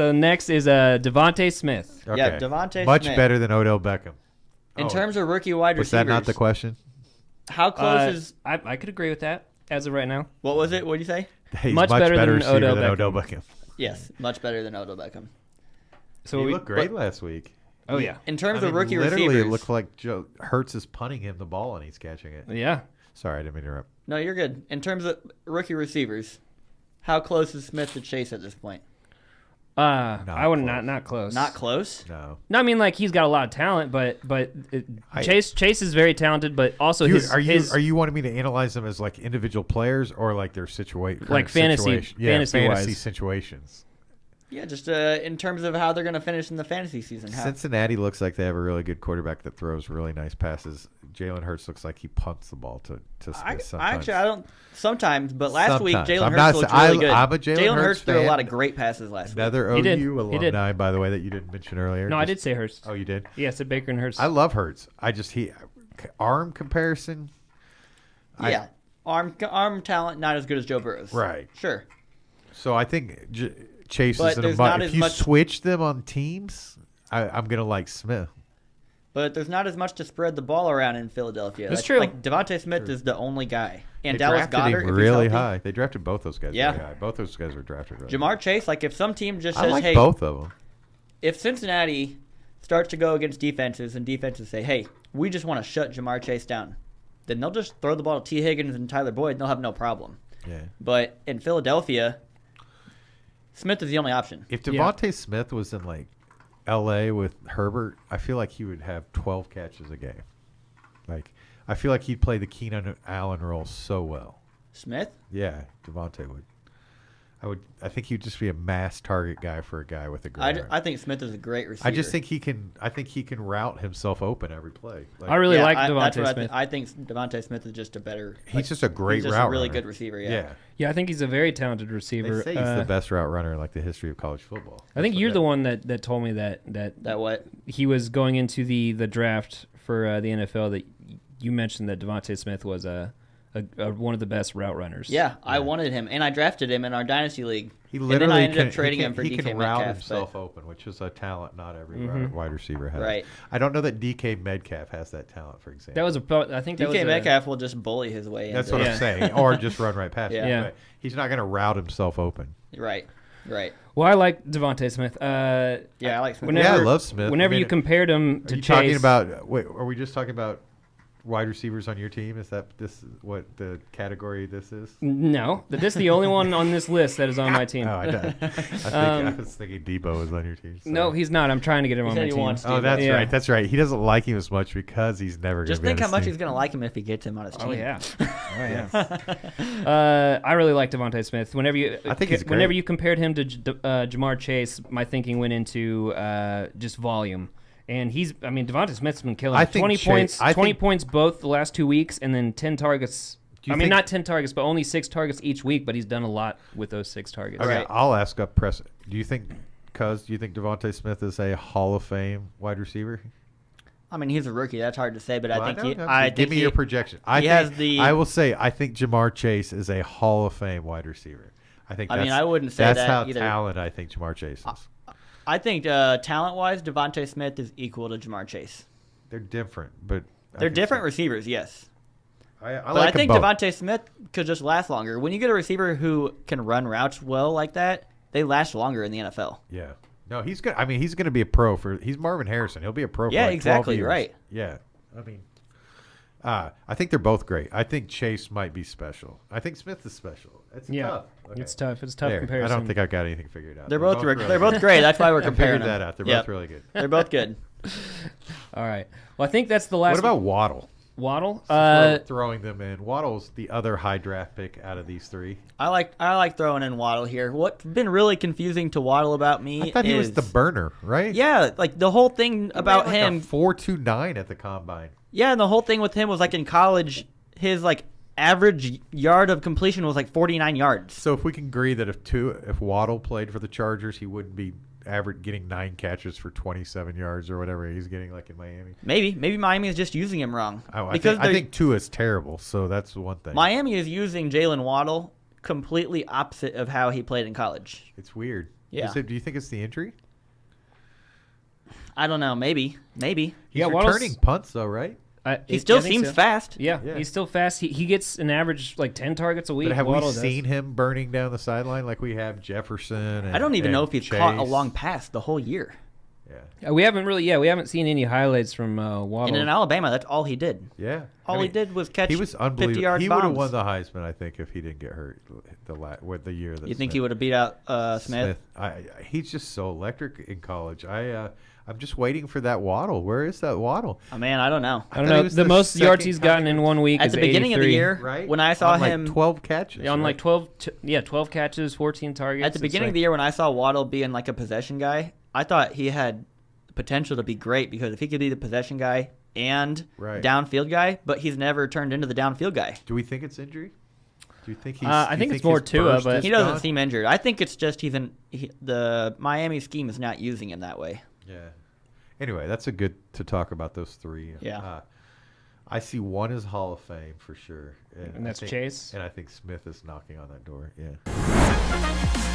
So next is Devonta Smith. Okay. Yeah, Devonta Smith. Much better than Odell Beckham. In terms of rookie wide Was receivers. that not the question? How close is... I could agree with that as of right now. What was it? What did you say? He's Much better than receiver Odell Beckham. Yes, much better than Odell Beckham. So he looked great last week. Oh, yeah. In terms of rookie literally, receivers... it looked like Hurts is punting him the ball and he's catching it. Yeah. Sorry, I didn't mean to interrupt. No, you're good. In terms of rookie receivers, how close is Smith to Chase at this point? I would not close. Not close? No. No, I mean, like, he's got a lot of talent, but Chase is very talented, but also Are you wanting me to analyze them as like individual players or like their situation? Like fantasy situations. Yeah, just in terms of how they're going to finish in the fantasy season. Cincinnati looks like they have a really good quarterback that throws really nice passes. Jalen Hurts looks like he punts the ball to Smith sometimes. Actually, I don't sometimes, but last week Jalen Hurts looked really good. I'm a Jalen Hurts fan. threw a lot of great passes last week. Another OU alumni, by the way, that you didn't mention earlier. No, I did say Hurts. Oh, you did? Yeah, I said Baker and Hurts. I love Hurts. Arm comparison. Yeah, arm talent not as good as Joe Burrow's. Right. Sure. So I think Chase But is in a there's much. not If as you much- switch them on teams, I'm gonna like Smith. But there's not as much to spread the ball around in Philadelphia. That's true. Like Devonta Smith is the only guy, and They Dallas drafted Goedert him if really he's healthy. high. They drafted both those guys Yeah. really high. Both those guys were drafted really high. Jamar Chase, like if some team just I says, like "Hey," both of them. if Cincinnati starts to go against defenses and defenses say, "Hey, we just want to shut Jamar Chase down," then they'll just throw the ball to T. Higgins and Tyler Boyd, and they'll have no problem. Yeah. But in Philadelphia, Smith is the only option. If Devonta Smith was in like L.A. with Herbert, I feel like he would have 12 catches a game. Like I feel like he'd play the Keenan Allen role so well. Smith? Yeah, Devonta would. I think he'd just be a mass target guy for a guy with a great arm. I think Smith is a great receiver. I just think he can. I think he can route himself open every play. I really like that's Devonta what Smith. I think Devonta Smith is just a better. He's just a great he's just route a really runner. good receiver. Yeah, I think he's a very talented receiver. They say he's the best route runner in like the history of college football. I think you're the one that told me that what he was going into the draft for the NFL that you mentioned that Devonta Smith was one of the best route runners. Yeah, I wanted him, and I drafted him in our dynasty league. He and literally then I ended can, up trading he him for can, DK he can Metcalf. route himself open, which is a talent not every wide receiver has. Right. I don't know that DK Metcalf has that talent, for example. That was I think that DK was Metcalf will just bully his way. That's into what I'm saying, or just run right past him. Yeah. But he's not going to route himself open. Right. Well, I like Devonta Smith. Yeah, I like Smith. I love Smith. Whenever you compared him to Are you Chase, talking about? Wait, are we just talking about wide receivers on your team? Is that what the category this is? No, this is the only one on this list that is on my team. Oh, I was thinking Debo was on your team. So. No, he's not. I'm trying to get him on said my he team. wants Oh, that's right. That's right. He doesn't like him as much because he's never going to Just be think on how much team. he's going to like him if he gets him on his team. Oh yeah, I really like Devonta Smith. Whenever you compared him to Jamar Chase, my thinking went into just volume. And Devonta Smith's been killing. 20 points both the last 2 weeks, and then 10 targets. Not 10 targets, but only 6 targets each week. But he's done a lot with those 6 targets. Okay, I'll ask up press. Do you think Devonta Smith is a Hall of Fame wide receiver? I mean, he's a rookie. That's hard to say, but Well, I think give me your projection. I will say I think Jamar Chase is a Hall of Fame wide receiver. I wouldn't say that's that how either. talented I think Jamar Chase is. I think talent-wise, Devonta Smith is equal to Jamar Chase. They're different, but they're different receivers. Yes. I think Devonta Smith could just last longer. When you get a receiver who can run routes well like that, they last longer in the NFL. Yeah. No, he's good. He's going to be a pro he's Marvin Harrison. He'll be a pro for like 12 exactly, years. right. Yeah. I think they're both great. I think Chase might be special. I think Smith is special. It's tough. Okay. It's tough. It's a tough comparison. I don't think I got anything figured out. They're both great. That's why we're comparing I figured them. that out. They're both really good. They're both good. All right. Well, I think that's the last. What about Waddle? Waddle? Throwing them in. Waddle's the other high draft pick out of these three. I like throwing in Waddle here. What's been really confusing to Waddle about me I thought he was the burner, right? Yeah, like the whole thing about like him. A 4.29 at the combine. Yeah, and the whole thing with him was like in college, his like average yard of completion was like 49 yards. So if we can agree that if Waddle played for the Chargers, he wouldn't be getting 9 catches for 27 yards or whatever he's getting like in Miami. Maybe Miami is just using him wrong. I think Tua is terrible, so that's one thing. Miami is using Jalen Waddle completely opposite of how he played in college. It's weird. Yeah. Do you think it's the injury? I don't know. Maybe. He's returning punts, though, right? He still seems fast. Yeah, he's still fast. He gets an average like 10 targets a week. But have we seen him burning down the sideline like we have Jefferson? I don't even know if he's caught a long pass the whole year. Yeah. We haven't seen any highlights from Waddle. And in Alabama, that's all he did. Yeah. He did was catch 50-yard bombs. He would have won the Heisman, I think, if he didn't get hurt the year that You think he would have beat out Smith? He's just so electric in college. I'm just waiting for that Waddle. Where is that Waddle? Oh, man, I don't know. I don't know. The most yards he's gotten in 1 week at the beginning 83. of the year, right? When I saw him, 12 catches. On like 12 catches, 14 targets. At the beginning of the year, when I saw Waddle being like a possession guy, I thought he had potential to be great because if he could be the possession guy and downfield guy, but he's never turned into the downfield guy. Do we think it's injury? Do you think he's? I think it's more Tua, but he doesn't seem injured. I think it's just the Miami scheme is not using him that way. Yeah. Anyway, that's a good to talk about those three. Yeah. I see one is Hall of Fame for sure, and that's Chase. And I think Smith is knocking on that door. Yeah.